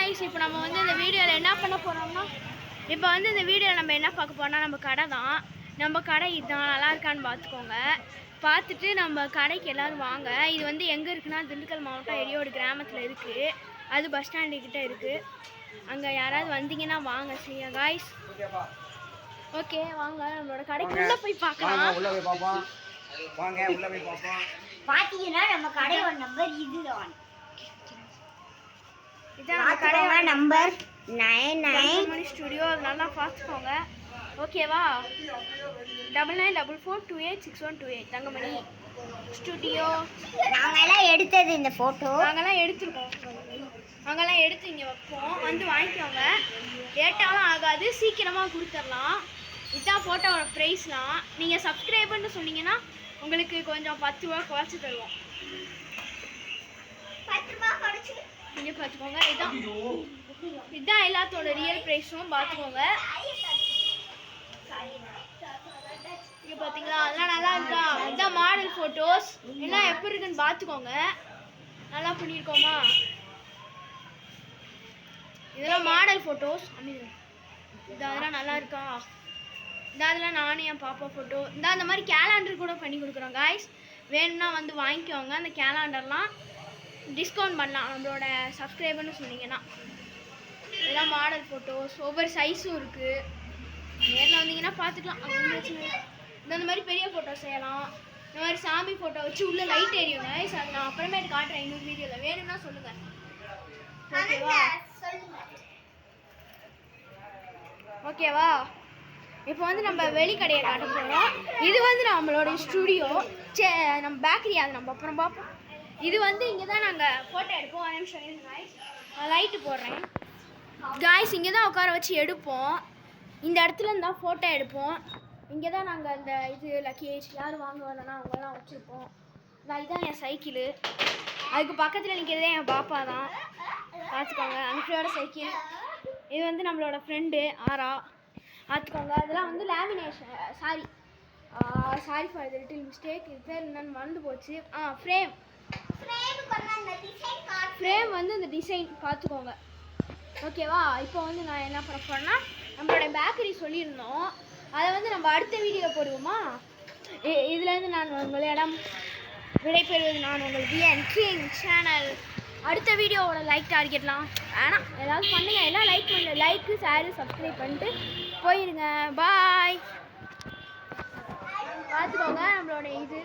Guys இப்போ நம்ம வந்து இந்த வீடியோல என்ன பண்ண போறோம்னா இப்போ வந்து இந்த வீடியோல நம்ம என்ன பார்க்க போறோம்னா நம்ம கடை தான். நம்ம கடை இதான் நல்லா இருக்கான்னு பாத்துக்கோங்க. பார்த்துட்டு நம்ம கடைக்கு எல்லாரும் வாங்க. இது வந்து எங்க இருக்குன்னா திண்டுக்கல் மாவட்டம் எரியோடு கிராமத்துல இருக்கு. அது பஸ் ஸ்டாண்ட் கிட்ட இருக்கு. அங்க யாராவது வந்தீங்கன்னா வாங்க சரியா गाइस. ஓகே வாங்க நம்மளோட கடைக்குள்ள போய் பார்க்கலாம். வாங்க உள்ள போய் பாப்போம். வாங்க உள்ள போய் பாப்போம். பாத்தீங்கன்னா நம்ம கடையோட நம்பர் இதுதான். இதான் நம்ம கடையோட நம்பர் 99 ஸ்டுடியோ. நல்லா பார்த்துக்கோங்க ஓகேவா. 9944286128 தங்கமணி ஸ்டுடியோ. நாங்கெல்லாம் எடுத்தது இந்த போட்டோ. நாங்கெல்லாம் எடுத்துருக்கோம். நாங்கெல்லாம் எடுத்து இங்கே வைப்போம். வந்து வாங்கிக்கோங்க. லேட்டாலும் ஆகாது, சீக்கிரமாக கொடுத்துடலாம். இதான் ஃபோட்டோவோட ப்ரைஸ்லாம். நீங்கள் சப்ஸ்கிரைபர்னு சொன்னீங்கன்னா உங்களுக்கு கொஞ்சம் 10 ரூபா குறைச்சி தருவோம். 10 ரூபாய் குறைச்சி இங்கே பார்த்துக்கோங்க. இதுதான் எல்லாத்தோட ரியல் ப்ரைஸும் பார்த்துக்கோங்க. இங்கே பார்த்தீங்களா அதெல்லாம் நல்லா இருக்கா. இதுதான் மாடல் ஃபோட்டோஸ் எல்லாம் எப்படி இருக்குன்னு பார்த்துக்கோங்க. நல்லா பண்ணியிருக்கோமா. இதெல்லாம் மாடல் ஃபோட்டோஸ். இது அதெல்லாம் நல்லா இருக்கா. இந்த அதெல்லாம் நானும் என் பாப்பா ஃபோட்டோ. இந்த அந்த மாதிரி கேலண்டர் கூட பண்ணி கொடுக்குறோம் காய்ஸ். வேணும்னா வந்து வாங்கிக்கோங்க. அந்த கேலண்டர்லாம் டிஸ்கவுண்ட் பண்ணலாம் நம்மளோட சப்ஸ்கிரைபர்னு சொன்னீங்கன்னா. இதெல்லாம் மாடல் ஃபோட்டோஸ். ஒவ்வொரு சைஸும் இருக்குது. நேரில் வந்தீங்கன்னா பார்த்துக்கலாம். அது பிரச்சனை இல்லை. இந்த மாதிரி பெரிய ஃபோட்டோ செய்யலாம். இந்த மாதிரி சாமி ஃபோட்டோ வச்சு உள்ளே லைட் எரியும் காய்ஸ். அது நான் அப்புறமேட்டு காட்டுறேன் இன்னொரு வீடியோவில். வேணும்னா சொல்லுங்கள் ஓகேவா. ஓகேவா. இப்போ வந்து நம்ம வெளிக்கடையை காட்ட போகிறோம். இது வந்து நம்மளோட ஸ்டுடியோ. நம்ம பேக்கரி அது நம்ம அப்புறம் பார்ப்போம். இது வந்து இங்கே தான் நாங்கள் ஃபோட்டோ எடுப்போம். ஒரு நிமிஷம் காய்ஸ் நான் லைட்டு போடுறேன் காய்ஸ். இங்கே தான் உட்கார வச்சு எடுப்போம். இந்த இடத்துல இருந்தால் ஃபோட்டோ எடுப்போம். இங்கே தான் நாங்கள் அந்த இது லக்கேஜ் யார் வாங்க வரலன்னா அவங்கெல்லாம் வச்சுருப்போம். இதுதான் என் சைக்கிளு. அதுக்கு பக்கத்தில் நிற்கிறதே என் பாப்பா தான். பார்த்துக்கோங்க அனுப்பியோட சைக்கிள். இது வந்து நம்மளோட ஃப்ரெண்டு ஆரா. பார்த்துக்கோங்க. அதெல்லாம் வந்து lamination sorry for the little mistake. இது பேர் என்னன்னு மறந்து போச்சு. ஃப்ரேம் வந்து இந்த டிசைன் பார்த்துக்கோங்க ஓகேவா. இப்போ வந்து நான் என்ன பண்ண போகிறேன்னா நம்மளோட பேக்கரி சொல்லியிருந்தோம். அதை வந்து நம்ம அடுத்த வீடியோ போடுவோமா. இதுலேருந்து நான் உங்களிடம் விடைபெறுவது நான் உங்கள் பிஎன் கிங் சேனல். அடுத்த வீடியோவோட லைக் டார்கெட்லாம் வேணாம், ஏதாவது பண்ணுங்கள். எல்லாம் லைக் பண்ணு, லைக்கு ஷேரு சப்ஸ்கிரைப் பண்ணிட்டு போயிடுங்க. பாய். பார்த்துக்கோங்க நம்மளோட இது